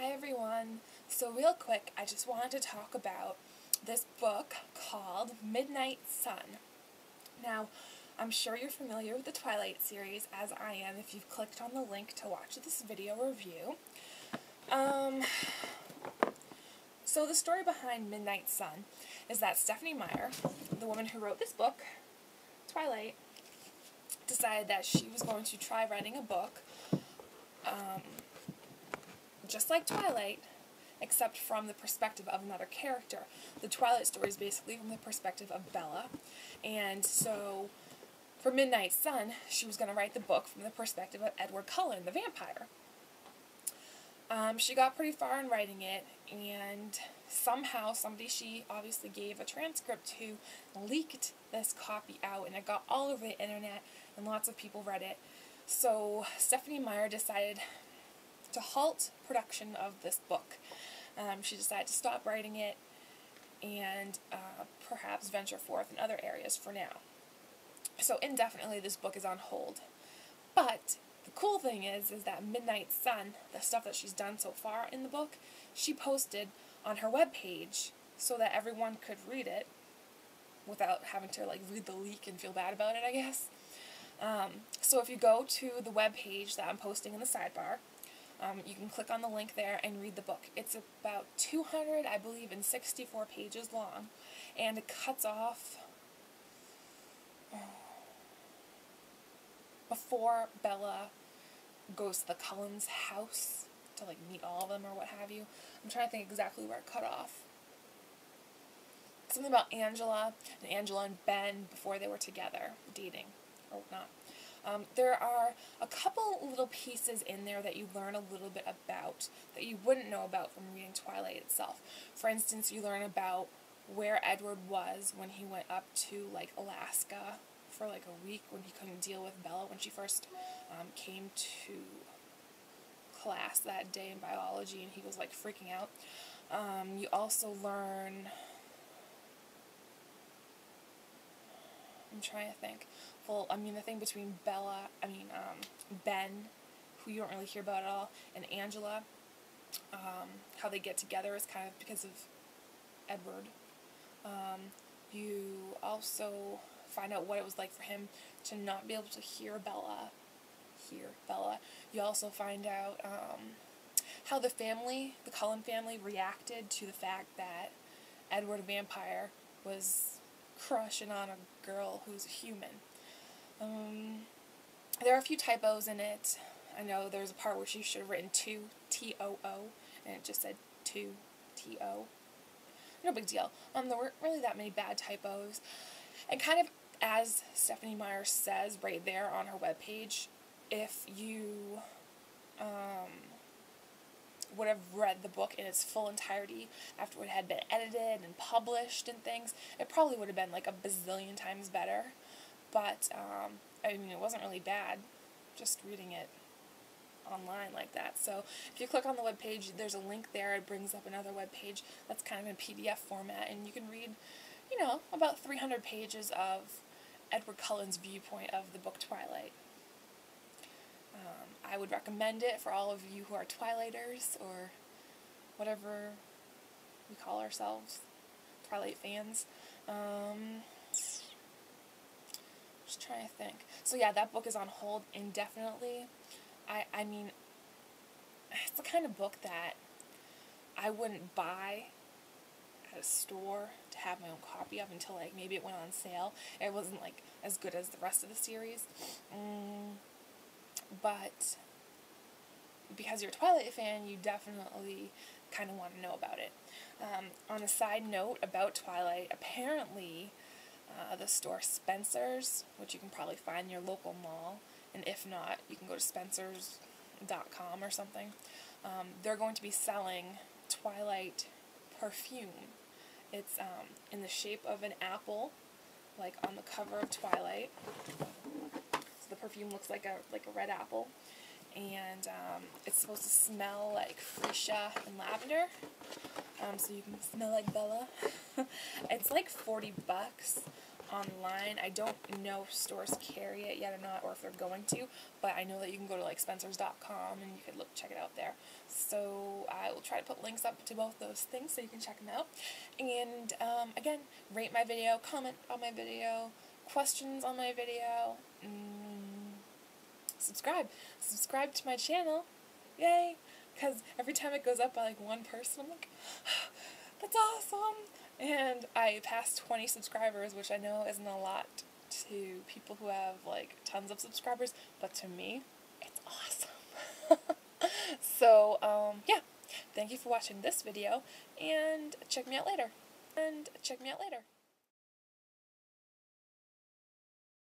Hi everyone. So real quick, I just wanted to talk about this book called Midnight Sun. Now, I'm sure you're familiar with the Twilight series, as I am if you've clicked on the link to watch this video review. So the story behind Midnight Sun is that Stephenie Meyer, the woman who wrote this book, Twilight, decided that she was going to try writing a book just like Twilight, except from the perspective of another character. The Twilight story is basically from the perspective of Bella, and so for Midnight Sun, she was going to write the book from the perspective of Edward Cullen, the vampire. She got pretty far in writing it, and somehow somebody she obviously gave a transcript to leaked this copy out, and it got all over the internet, and lots of people read it. So Stephenie Meyer decided to halt production of this book. She decided to stop writing it and perhaps venture forth in other areas for now. So indefinitely this book is on hold. But the cool thing is that Midnight Sun, the stuff that she's done so far in the book, she posted on her webpage so that everyone could read it without having to read the leak and feel bad about it, I guess. So if you go to the webpage that I'm posting in the sidebar, you can click on the link there and read the book. It's about 200, I believe, and 64 pages long, and it cuts off before Bella goes to the Cullens' house to meet all of them or what have you. I'm trying to think exactly where it cut off. Something about Angela and Ben before they were together, dating or whatnot. There are a couple little pieces in there that you learn a little bit about that you wouldn't know about from reading Twilight itself. For instance, you learn about where Edward was when he went up to Alaska for a week when he couldn't deal with Bella when she first came to class that day in biology, and he was freaking out. You also learn, I'm trying to think. Well, the thing between Ben, who you don't really hear about at all, and Angela, how they get together is kind of because of Edward. You also find out what it was like for him to not be able to hear Bella. You also find out how the Cullen family reacted to the fact that Edward, a vampire, was crushing on a girl who's a human. There are a few typos in it. I know there's a part where she should have written 2, T-O-O, and it just said 2, T-O. No big deal. There weren't really that many bad typos. And kind of as Stephenie Meyer says right there on her webpage, if you would have read the book in its full entirety after it had been edited and published and things, it probably would have been a bazillion times better. But, it wasn't really bad, just reading it online like that. So, if you click on the webpage, there's a link there. It brings up another webpage that's kind of in PDF format, and you can read, about 300 pages of Edward Cullen's viewpoint of the book Twilight. I would recommend it for all of you who are Twilighters, or whatever we call ourselves, Twilight fans. Just trying to think. So yeah, that book is on hold indefinitely. I mean, it's the kind of book that I wouldn't buy at a store to have my own copy of until maybe it went on sale. It wasn't as good as the rest of the series. But because you're a Twilight fan, you definitely kind of want to know about it. On a side note about Twilight, apparently the store Spencer's, which you can probably find in your local mall, and if not, you can go to spencers.com or something. They're going to be selling Twilight perfume. It's in the shape of an apple, on the cover of Twilight. So the perfume looks like a red apple, and it's supposed to smell like freesia and lavender. So you can smell like Bella. It's $40 online. I don't know if stores carry it yet or not, or if they're going to, but I know that you can go to like Spencers.com and you can check it out there. So I will try to put links up to both those things so you can check them out. And again, rate my video, comment on my video, questions on my video, subscribe to my channel, yay, because every time it goes up by like one person, I'm like, that's awesome. And I passed 20 subscribers, which I know isn't a lot to people who have like tons of subscribers, but to me, it's awesome. So, yeah, thank you for watching this video, and check me out later.